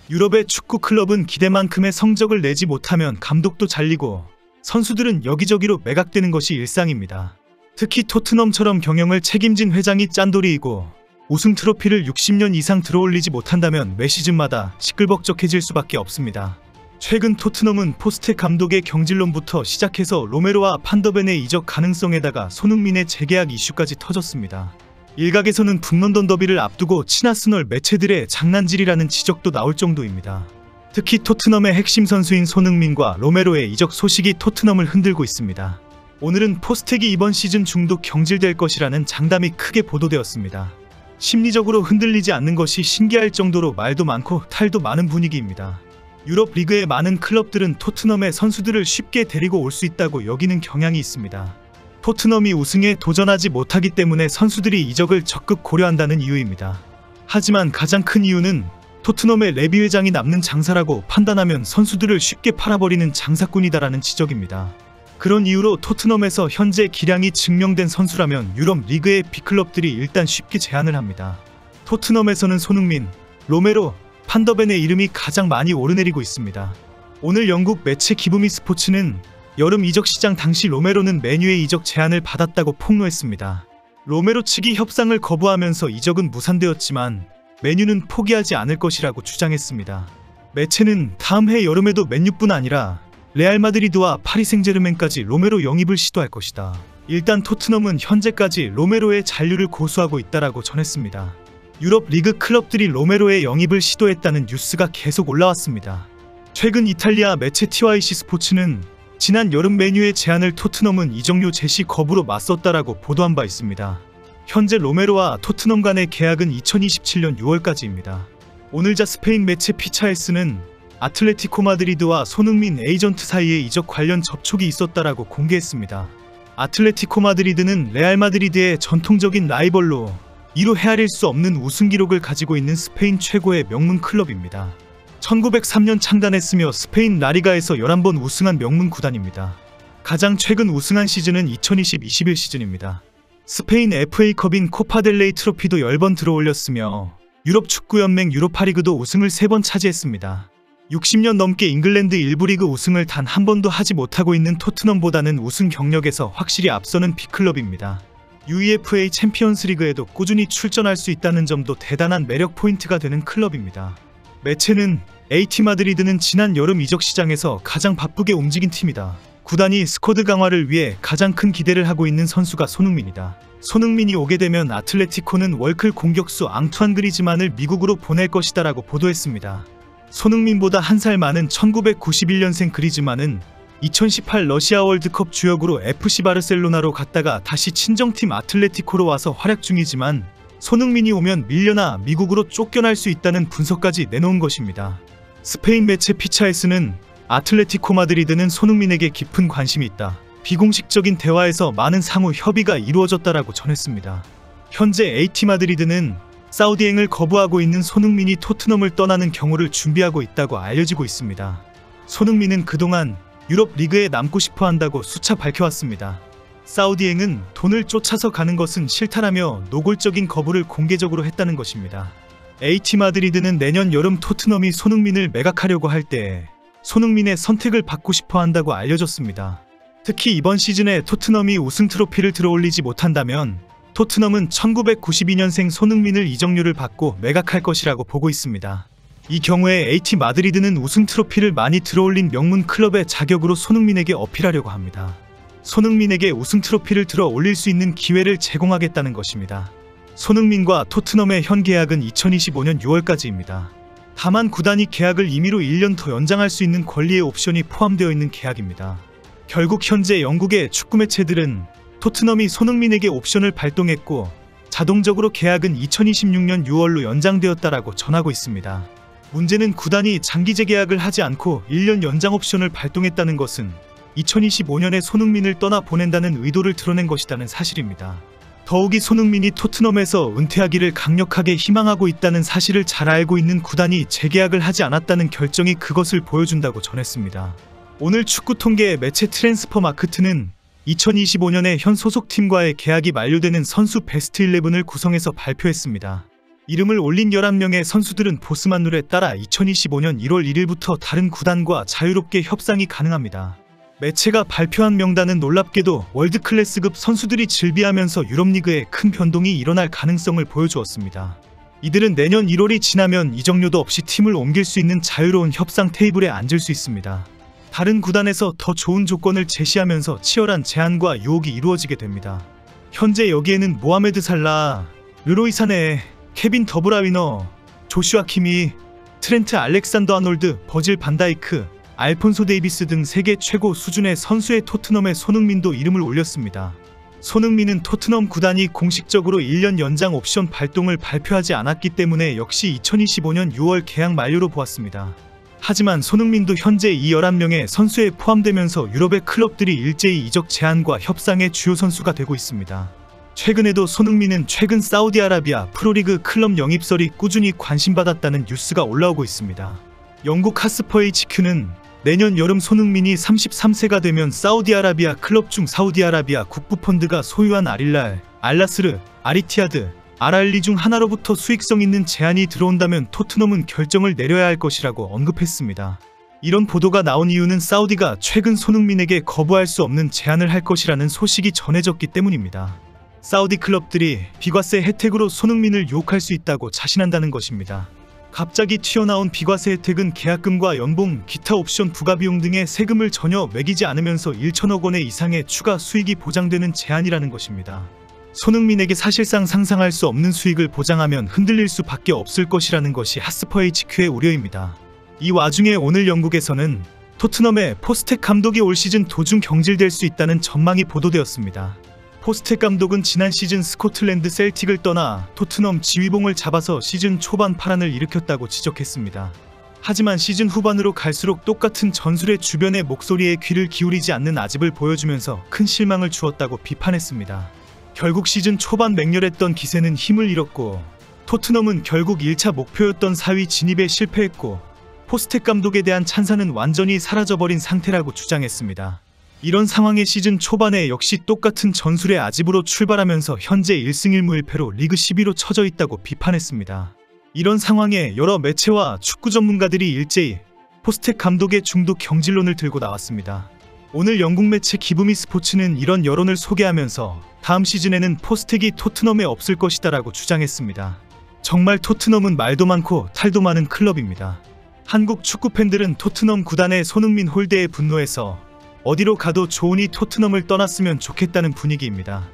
유럽의 축구 클럽은 기대만큼의 성적을 내지 못하면 감독도 잘리고 선수들은 여기저기로 매각되는 것이 일상입니다. 특히 토트넘처럼 경영을 책임진 회장이 짠돌이이고 우승 트로피를 60년 이상 들어올리지 못한다면 매 시즌마다 시끌벅적해질 수밖에 없습니다. 최근 토트넘은 포스테 감독의 경질론부터 시작해서 로메로와 판더벤의 이적 가능성에다가 손흥민의 재계약 이슈까지 터졌습니다. 일각에서는 북런던 더비를 앞두고 친아스널 매체들의 장난질이라는 지적도 나올 정도입니다. 특히 토트넘의 핵심 선수인 손흥민과 로메로의 이적 소식이 토트넘을 흔들고 있습니다. 오늘은 포스텍이 이번 시즌 중도 경질될 것이라는 장담이 크게 보도되었습니다. 심리적으로 흔들리지 않는 것이 신기할 정도로 말도 많고 탈도 많은 분위기입니다. 유럽 리그의 많은 클럽들은 토트넘의 선수들을 쉽게 데리고 올 수 있다고 여기는 경향이 있습니다. 토트넘이 우승에 도전하지 못하기 때문에 선수들이 이적을 적극 고려한다는 이유입니다. 하지만 가장 큰 이유는 토트넘의 레비 회장이 남는 장사라고 판단하면 선수들을 쉽게 팔아버리는 장사꾼이다라는 지적입니다. 그런 이유로 토트넘에서 현재 기량이 증명된 선수라면 유럽 리그의 빅클럽들이 일단 쉽게 제안을 합니다. 토트넘에서는 손흥민, 로메로, 판더벤의 이름이 가장 많이 오르내리고 있습니다. 오늘 영국 매체 기브미 스포츠는 여름 이적 시장 당시 로메로는 맨유의 이적 제안을 받았다고 폭로했습니다. 로메로 측이 협상을 거부하면서 이적은 무산되었지만 맨유는 포기하지 않을 것이라고 주장했습니다. 매체는 다음 해 여름에도 맨유뿐 아니라 레알 마드리드와 파리 생제르맹까지 로메로 영입을 시도할 것이다. 일단 토트넘은 현재까지 로메로의 잔류를 고수하고 있다라고 전했습니다. 유럽 리그 클럽들이 로메로의 영입을 시도했다는 뉴스가 계속 올라왔습니다. 최근 이탈리아 매체 TYC 스포츠는 지난 여름 맨유의 제안을 토트넘은 이적료 제시 거부로 맞섰다라고 보도한 바 있습니다. 현재 로메로와 토트넘 간의 계약은 2027년 6월까지입니다. 오늘자 스페인 매체 피차에스는 아틀레티코 마드리드와 손흥민 에이전트 사이에 이적 관련 접촉이 있었다라고 공개했습니다. 아틀레티코 마드리드는 레알 마드리드의 전통적인 라이벌로 이루 헤아릴 수 없는 우승 기록을 가지고 있는 스페인 최고의 명문 클럽입니다. 1903년 창단했으며 스페인 라리가에서 11번 우승한 명문 구단입니다. 가장 최근 우승한 시즌은 2020-21 시즌입니다. 스페인 FA컵인 코파델레이 트로피도 10번 들어올렸으며 유럽 축구연맹 유로파리그도 우승을 3번 차지했습니다. 60년 넘게 잉글랜드 1부 리그 우승을 단 한 번도 하지 못하고 있는 토트넘보다는 우승 경력에서 확실히 앞서는 빅클럽입니다. UEFA 챔피언스 리그에도 꾸준히 출전할 수 있다는 점도 대단한 매력 포인트가 되는 클럽입니다. 매체는 AT 마드리드는 지난 여름 이적 시장에서 가장 바쁘게 움직인 팀이다. 구단이 스쿼드 강화를 위해 가장 큰 기대를 하고 있는 선수가 손흥민이다. 손흥민이 오게 되면 아틀레티코는 월클 공격수 앙투안 그리즈만을 미국으로 보낼 것이다 라고 보도했습니다. 손흥민보다 한 살 많은 1991년생 그리즈만은 2018 러시아 월드컵 주역으로 FC 바르셀로나로 갔다가 다시 친정팀 아틀레티코로 와서 활약 중이지만 손흥민이 오면 밀려나 미국으로 쫓겨날 수 있다는 분석까지 내놓은 것입니다. 스페인 매체 피차에스는 아틀레티코 마드리드는 손흥민에게 깊은 관심이 있다. 비공식적인 대화에서 많은 상호 협의가 이루어졌다라고 전했습니다. 현재 AT 마드리드는 사우디행을 거부하고 있는 손흥민이 토트넘을 떠나는 경우를 준비하고 있다고 알려지고 있습니다. 손흥민은 그동안 유럽 리그에 남고 싶어 한다고 수차 밝혀왔습니다. 사우디행은 돈을 쫓아서 가는 것은 싫다라며 노골적인 거부를 공개적으로 했다는 것입니다. AT 마드리드는 내년 여름 토트넘이 손흥민을 매각하려고 할 때 손흥민의 선택을 받고 싶어 한다고 알려졌습니다. 특히 이번 시즌에 토트넘이 우승 트로피를 들어올리지 못한다면 토트넘은 1992년생 손흥민을 이적료를 받고 매각할 것이라고 보고 있습니다. 이 경우에 AT 마드리드는 우승 트로피를 많이 들어올린 명문 클럽의 자격으로 손흥민에게 어필하려고 합니다. 손흥민에게 우승 트로피를 들어 올릴 수 있는 기회를 제공하겠다는 것입니다. 손흥민과 토트넘의 현 계약은 2025년 6월까지입니다. 다만 구단이 계약을 임의로 1년 더 연장할 수 있는 권리의 옵션이 포함되어 있는 계약입니다. 결국 현재 영국의 축구 매체들은 토트넘이 손흥민에게 옵션을 발동했고 자동적으로 계약은 2026년 6월로 연장되었다라고 전하고 있습니다. 문제는 구단이 장기 재계약을 하지 않고 1년 연장 옵션을 발동했다는 것은 2025년에 손흥민을 떠나 보낸다는 의도를 드러낸 것이라는 사실입니다. 더욱이 손흥민이 토트넘에서 은퇴하기를 강력하게 희망하고 있다는 사실을 잘 알고 있는 구단이 재계약을 하지 않았다는 결정이 그것을 보여준다고 전했습니다. 오늘 축구 통계 매체 트랜스퍼 마크트는 2025년에 현 소속팀과의 계약이 만료되는 선수 베스트 11을 구성해서 발표했습니다. 이름을 올린 11명의 선수들은 보스만 룰에 따라 2025년 1월 1일부터 다른 구단과 자유롭게 협상이 가능합니다. 매체가 발표한 명단은 놀랍게도 월드클래스급 선수들이 즐비하면서 유럽리그에 큰 변동이 일어날 가능성을 보여주었습니다. 이들은 내년 1월이 지나면 이적료도 없이 팀을 옮길 수 있는 자유로운 협상 테이블에 앉을 수 있습니다. 다른 구단에서 더 좋은 조건을 제시하면서 치열한 제안과 유혹이 이루어지게 됩니다. 현재 여기에는 모하메드 살라, 르로이 사네, 케빈 더브라위너, 조슈아 키미, 트렌트 알렉산더 아놀드, 버질 반다이크, 알폰소 데이비스 등 세계 최고 수준의 선수의 토트넘의 손흥민도 이름을 올렸습니다. 손흥민은 토트넘 구단이 공식적으로 1년 연장 옵션 발동을 발표하지 않았기 때문에 역시 2025년 6월 계약 만료로 보았습니다. 하지만 손흥민도 현재 이 11명의 선수에 포함되면서 유럽의 클럽들이 일제히 이적 제안과 협상의 주요 선수가 되고 있습니다. 최근에도 손흥민은 최근 사우디아라비아 프로리그 클럽 영입설이 꾸준히 관심받았다는 뉴스가 올라오고 있습니다. 영국 하스퍼 HQ는 내년 여름 손흥민이 33세가 되면 사우디아라비아 클럽 중 사우디아라비아 국부펀드가 소유한 알힐랄, 알나스르, 아리티아드, 알알리 중 하나로부터 수익성 있는 제안이 들어온다면 토트넘은 결정을 내려야 할 것이라고 언급했습니다. 이런 보도가 나온 이유는 사우디가 최근 손흥민에게 거부할 수 없는 제안을 할 것이라는 소식이 전해졌기 때문입니다. 사우디 클럽들이 비과세 혜택으로 손흥민을 유혹할 수 있다고 자신한다는 것입니다. 갑자기 튀어나온 비과세 혜택은 계약금과 연봉, 기타 옵션 부과 비용 등의 세금을 전혀 매기지 않으면서 1천억 원의 이상의 추가 수익이 보장되는 제안이라는 것입니다. 손흥민에게 사실상 상상할 수 없는 수익을 보장하면 흔들릴 수밖에 없을 것이라는 것이 하스퍼 HQ의 우려입니다. 이 와중에 오늘 영국에서는 토트넘의 포스텍 감독이 올 시즌 도중 경질될 수 있다는 전망이 보도되었습니다. 포스텍 감독은 지난 시즌 스코틀랜드 셀틱을 떠나 토트넘 지휘봉을 잡아서 시즌 초반 파란을 일으켰다고 지적했습니다. 하지만 시즌 후반으로 갈수록 똑같은 전술의 주변의 목소리에 귀를 기울이지 않는 아집을 보여주면서 큰 실망을 주었다고 비판했습니다. 결국 시즌 초반 맹렬했던 기세는 힘을 잃었고 토트넘은 결국 1차 목표였던 4위 진입에 실패했고 포스텍 감독에 대한 찬사는 완전히 사라져버린 상태라고 주장했습니다. 이런 상황의 시즌 초반에 역시 똑같은 전술의 아집으로 출발하면서 현재 1승 1무 1패로 리그 10위로 처져 있다고 비판했습니다. 이런 상황에 여러 매체와 축구 전문가들이 일제히 포스텍 감독의 중도 경질론을 들고 나왔습니다. 오늘 영국 매체 기브미 스포츠는 이런 여론을 소개하면서 다음 시즌에는 포스텍이 토트넘에 없을 것이다 라고 주장했습니다. 정말 토트넘은 말도 많고 탈도 많은 클럽입니다. 한국 축구 팬들은 토트넘 구단의 손흥민 홀대에 분노해서 어디로 가도 좋으니 토트넘을 떠났으면 좋겠다는 분위기입니다.